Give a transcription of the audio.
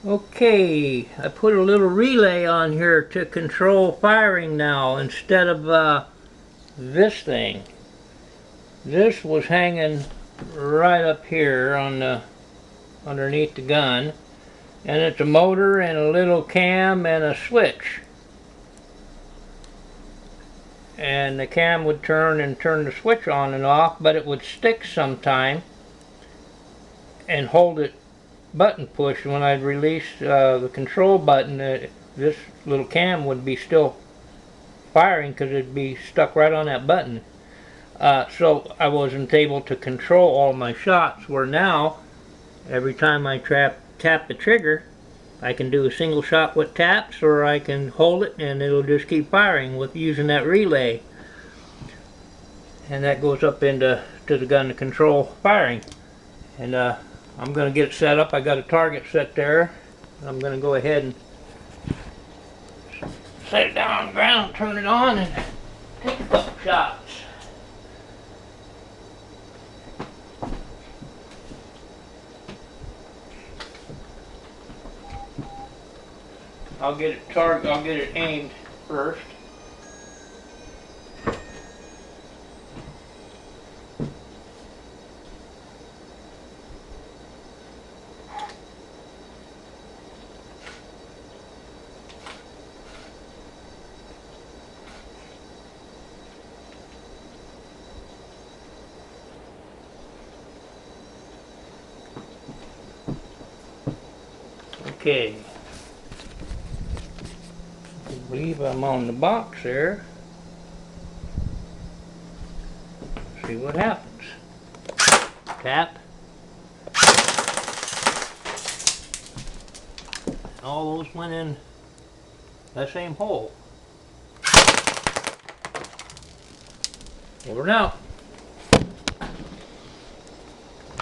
Okay, I put a little relay on here to control firing now instead of this thing. This was hanging right up here on the underneath the gun, and it's a motor and a little cam and a switch. And the cam would turn and turn the switch on and off, but it would stick sometime and hold it button push. When I'd release the control button, this little cam would be still firing because it'd be stuck right on that button. So I wasn't able to control all my shots, where now every time I tap the trigger, I can do a single shot with taps, or I can hold it and it'll just keep firing with using that relay. And that goes up into the gun to control firing. And I'm going to get it set up. I got a target set there. I'm going to go ahead and set it down on the ground, turn it on, and take a couple shots. I'll get it aimed first. Okay. I believe I'm on the box there. See what happens. Tap. All those went in that same hole. Over and out.